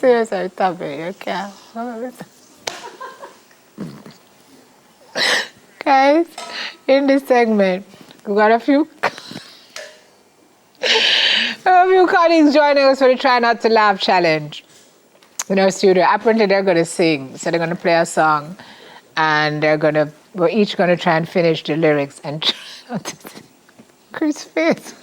seriously, Tommy, you can't. Guys, in this segment, we got a few colleagues joining us for the Try Not to Laugh challenge in our studio. Apparently, they're going to sing, so they're going to play a song, and we're each going to try and finish the lyrics and try not to sing. Chris face.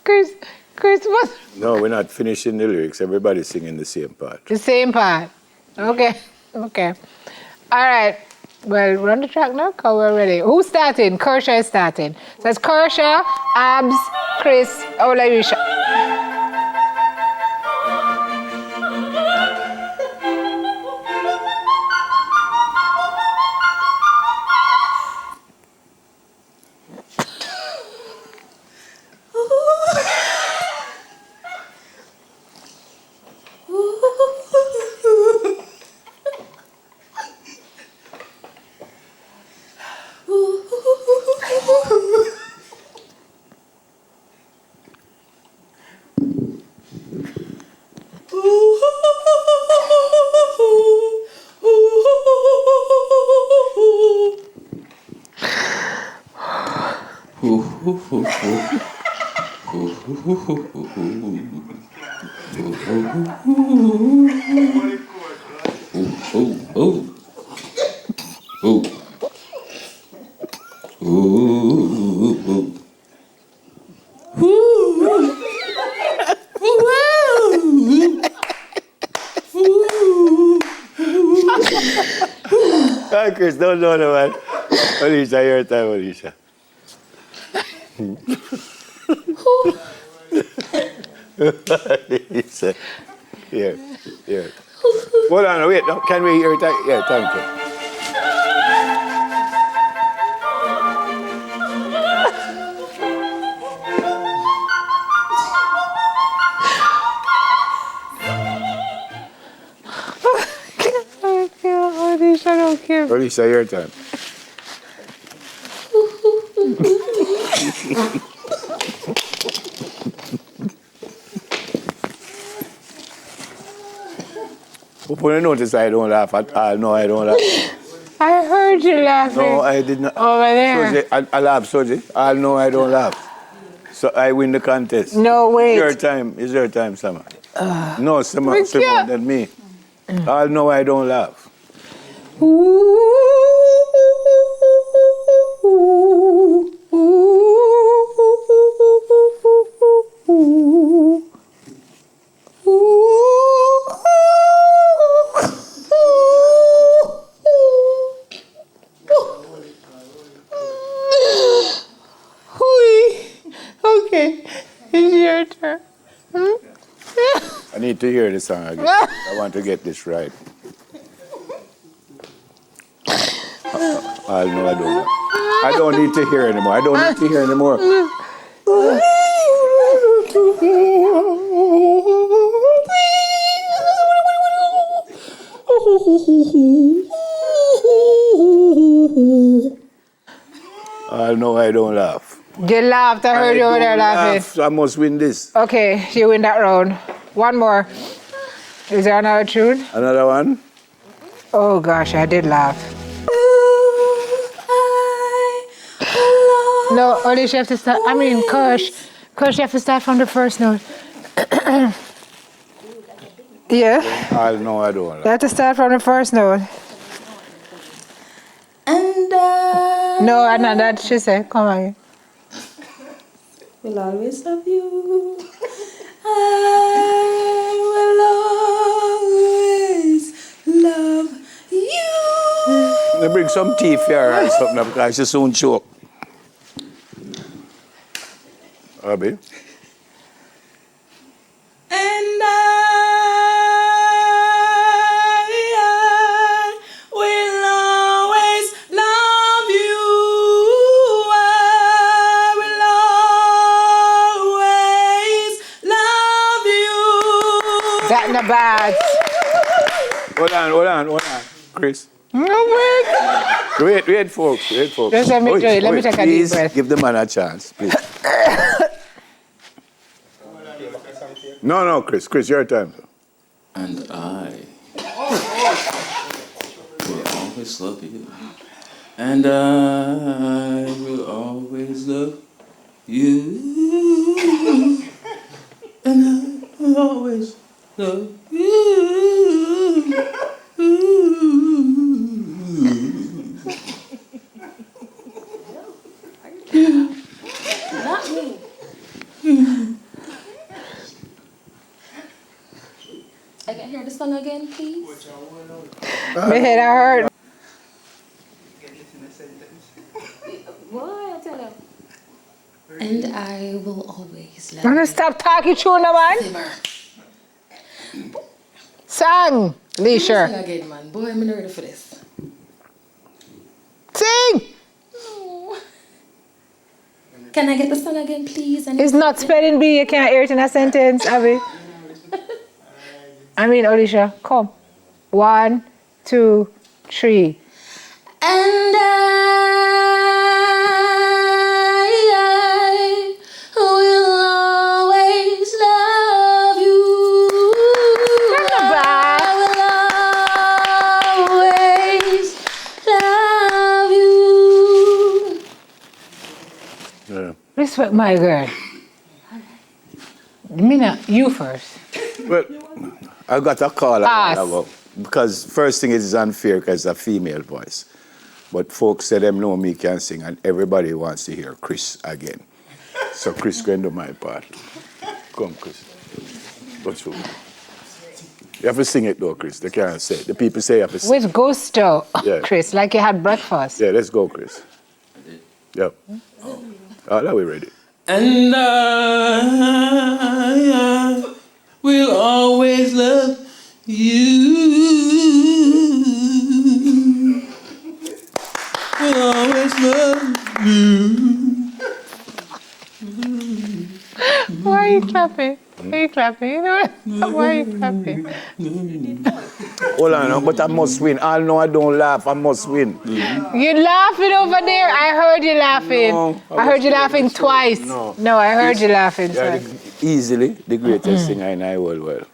Chris, what? No, we're not finishing the lyrics. Everybody's singing the same part. The same part. Okay. All right. Well, we're on the track now, because we're ready. Who's starting? Kershaw is starting. So it's Kershaw, Abs, Chris, Olaisha. Chris, don't know the man. Alicia, your time, Alicia. Alicia. Here. Hold on, wait. No, can we hear it? Yeah, thank you. Alicia, your time. Open the notice I don't laugh at all. No, I don't laugh. I heard you laughing. No, I did not. Over there. Soji, I laugh, Soji. No, I don't laugh. So I win the contest. No, wait. It's your time, Sama. No, Sama than me. No, I don't laugh. Okay, it's your turn. I need to hear the song again. I want to get this right. No, I don't. I don't need to hear anymore. No, I don't laugh. You laughed. I heard you over there laughing. So I must win this. Okay, you win that round. One more. Is there another tune? Another one? Oh gosh, I did laugh. No, Alicia, you have to start. I mean, Kirsch, you have to start from the first note. Yeah? No, I don't. You have to start from the first note. And No, not that she said. Come on. will always love you. I will always love you. They bring some teeth here or something because she soon choke. Abby? And I will always love you. I will always love you. That not bad. Hold on. Chris. No, Wait, folks. Just let me take a deep please breath. give the man a chance, please. No, Chris. Chris, your time. And I will always love you. And I will always love you. And I will always love you. Not me. I can hear the song again, please. My head hurt. What? I tell you. And I will always love I'm gonna you. stop talking to you, man. Simmer. Sing, Sing Leisha. again, man. Boy, I'm not ready for this. Sing. Can I get the song again, please? And It's not spelling bee. You can't hear it in a sentence, Abby. Alicia, come. 1, 2, 3. And I will always love you. I will always love you. Yeah. Respect my girl. Mina, you first. Well, I got a call Pass. about because first thing is it's unfair because it's a female voice. But folks say them know me can sing and everybody wants to hear Chris again. So Chris going to my part. Come, Chris. Go through. You have to sing it though, Chris. They can't say it. The people say you have to sing. With gusto, Yeah. Chris, like you had breakfast. Yeah, let's go, Chris. Yep. Oh, now we're ready. And I will always love you. Will always love you. Why are you clapping? Why are you clapping? You know what? Why are you clapping? Hold on, but I must win. I know I don't laugh. I must win. You're laughing over there. I heard you laughing. No, I heard you laughing twice. No. I heard you laughing Yeah, twice. easily the greatest singer in the whole world.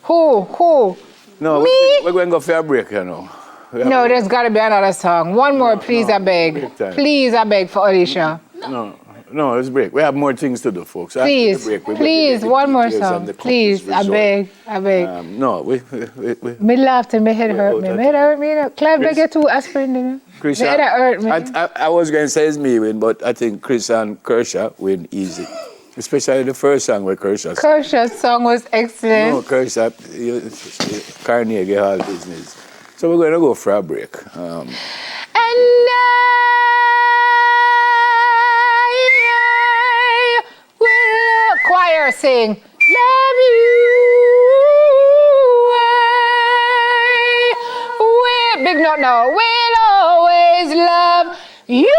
Who? No, Me? we're going to go for a break, you know. No, there's got to be another song. One more, please, I beg. break time. Please, I beg for Alicia. No, let's break. We have more things to do, folks. After Please, the break, we're please, gonna get the one more details song. and the Please, couple's I result. beg. No, we Me laughed and my head hurt me. My head hurt me. Clive, Chris? I get 2 aspirin. You know? Chris, My head hurt me. I was going to say it's me win, but I think Chris and Kershaw win easy. Especially the first song where Kershaw sang. Kershaw's song was excellent. No, Kershaw, Carnegie Hall business. So we're going to go for a break. And I will choir sing. Love you. I will, big note now. Will always love you.